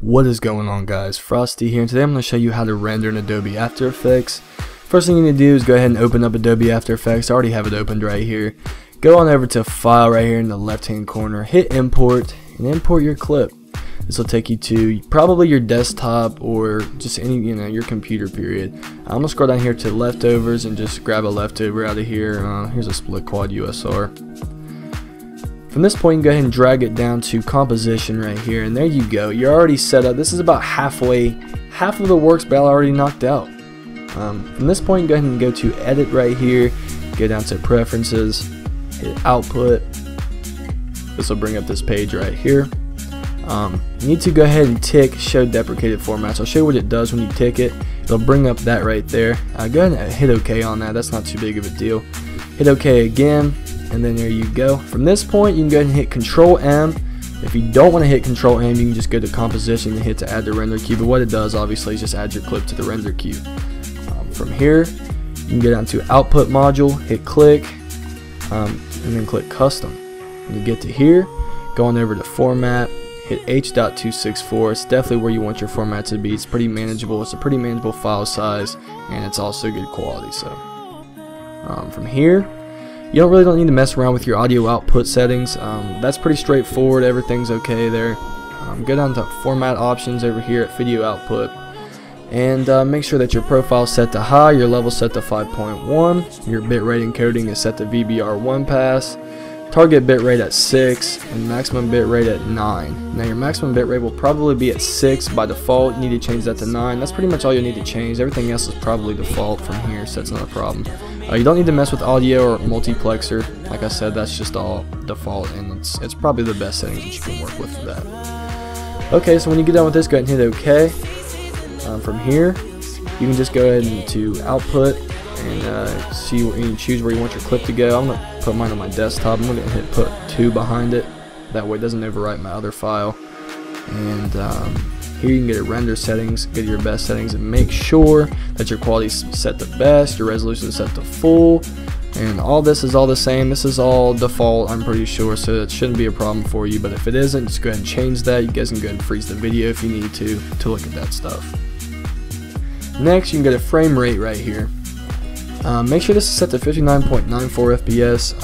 What is going on, guys? Frosty here, and today I'm going to show you how to render in Adobe After Effects. First thing you need to do is go ahead and open up Adobe After Effects. I already have it opened right here. Go on over to File right here in the left hand corner, hit Import, and import your clip. This will take you to probably your desktop or just any, your computer period. I'm going to scroll down here to Leftovers and just grab a leftover out of here. Here's a split quad USR. From this point, you can go ahead and drag it down to composition right here, and there you go. You're already set up. This is about half of the works battle already knocked out. From this point, you go ahead and go to edit right here, go down to preferences, hit output. This will bring up this page right here. You need to go ahead and tick show deprecated formats. I'll show you what it does when you tick it. It'll bring up that right there. Go ahead and hit OK on that. That's not too big of a deal. Hit OK again. And then there you go. From this point, you can go ahead and hit Control M. If you don't want to hit Control M, you can just go to Composition and hit to add the render queue. But what it does, obviously, is just add your clip to the render queue. From here, you can go down to Output Module, hit Click, and then click Custom. When you get to here, go on over to Format, hit H.264. It's definitely where you want your format to be. It's pretty manageable. It's a pretty manageable file size, and it's also good quality. So, from here, you don't need to mess around with your audio output settings. That's pretty straightforward. Everything's okay there. Go down to format options over here at video output, and make sure that your profile is set to high, your level set to 5.1, your bitrate encoding is set to VBR1 pass, target bitrate at 6, and maximum bitrate at 9. Now your maximum bitrate will probably be at 6 by default. You need to change that to 9. That's pretty much all you need to change. Everything else is probably default from here, so that's not a problem. You don't need to mess with audio or multiplexer. Like I said, that's just all default, and it's probably the best settings that you can work with for that. Okay, so when you get done with this, go ahead and hit OK. From here, you can just go ahead and to output and see what you choose where you want your clip to go. I'm going to put mine on my desktop. I'm going to hit put 2 behind it. That way it doesn't overwrite my other file. And here you can get a render settings, get your best settings, and make sure that your quality is set to best, your resolution is set to full, and all this is all the same. This is all default, I'm pretty sure, so it shouldn't be a problem for you. But if it isn't, just go ahead and change that. You guys can go ahead and freeze the video if you need to look at that stuff. Next, you can get a frame rate right here. Make sure this is set to 59.94 FPS.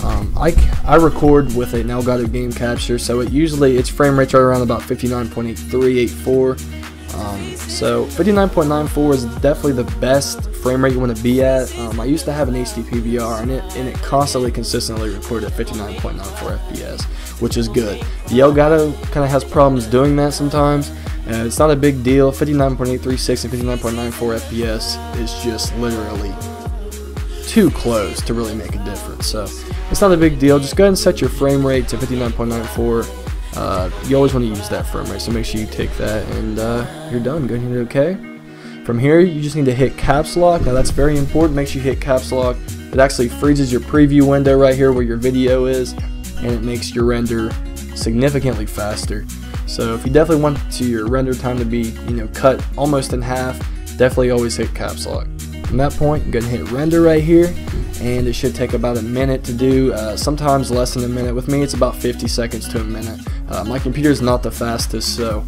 I record with an Elgato game capture, so it's frame rates right around about 59.83, 84. So 59.94 is definitely the best frame rate you want to be at. I used to have an HD PVR, and it constantly, consistently recorded at 59.94 FPS, which is good. The Elgato kind of has problems doing that sometimes. It's not a big deal. 59.836 and 59.94 FPS is just literally too close to really make a difference, so it's not a big deal. Just go ahead and set your frame rate to 59.94. You always want to use that frame rate, so make sure you take that, and you're done. Go ahead and hit OK. From here, you just need to hit caps lock. Now that's very important. Make sure you hit caps lock. It actually freezes your preview window right here where your video is, and it makes your render significantly faster. So if you definitely want your render time to be cut almost in half, definitely always hit caps lock. From that point, you go ahead and hit render right here, and it should take about a minute to do, sometimes less than a minute. With me, it's about 50 seconds to a minute. My computer is not the fastest, so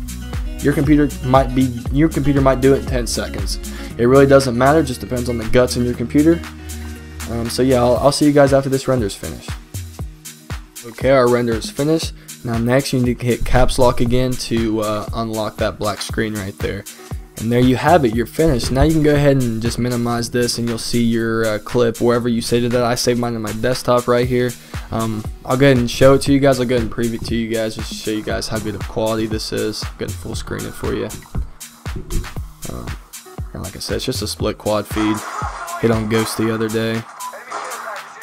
your computer might do it in 10 seconds. It really doesn't matter, just depends on the guts in your computer. So yeah, I'll see you guys after this render is finished. Okay, our render is finished. Now next, you need to hit caps lock again to unlock that black screen right there. And there you have it, you're finished. Now you can go ahead and just minimize this, and you'll see your clip wherever you saved it at. I saved mine on my desktop right here. I'll go ahead and show it to you guys. I'll go ahead and preview it to you guys just to show you guys how good of quality this is. Go ahead and full screen it for you. And like I said, it's just a split quad feed. Hit on Ghost the other day.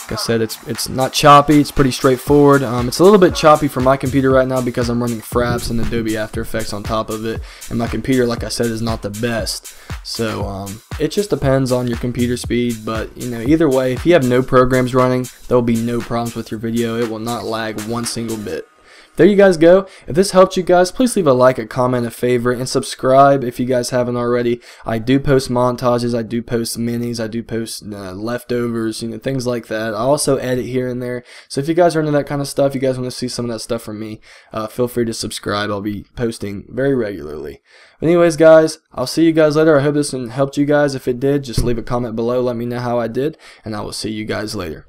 Like I said, it's not choppy, it's pretty straightforward. It's a little bit choppy for my computer right now because I'm running Fraps and Adobe After Effects on top of it, and my computer, like I said, is not the best. So it just depends on your computer speed, but either way, if you have no programs running, there will be no problems with your video. It will not lag one single bit. there you guys go. If this helped you guys, please leave a like, a comment, a favorite, and subscribe if you guys haven't already. I do post montages, I do post minis, I do post leftovers, things like that. I also edit here and there. So if you guys are into that kind of stuff, you guys want to see some of that stuff from me, feel free to subscribe. I'll be posting very regularly. But anyways, guys, I'll see you guys later. I hope this helped you guys. If it did, just leave a comment below. Let me know how I did, and I will see you guys later.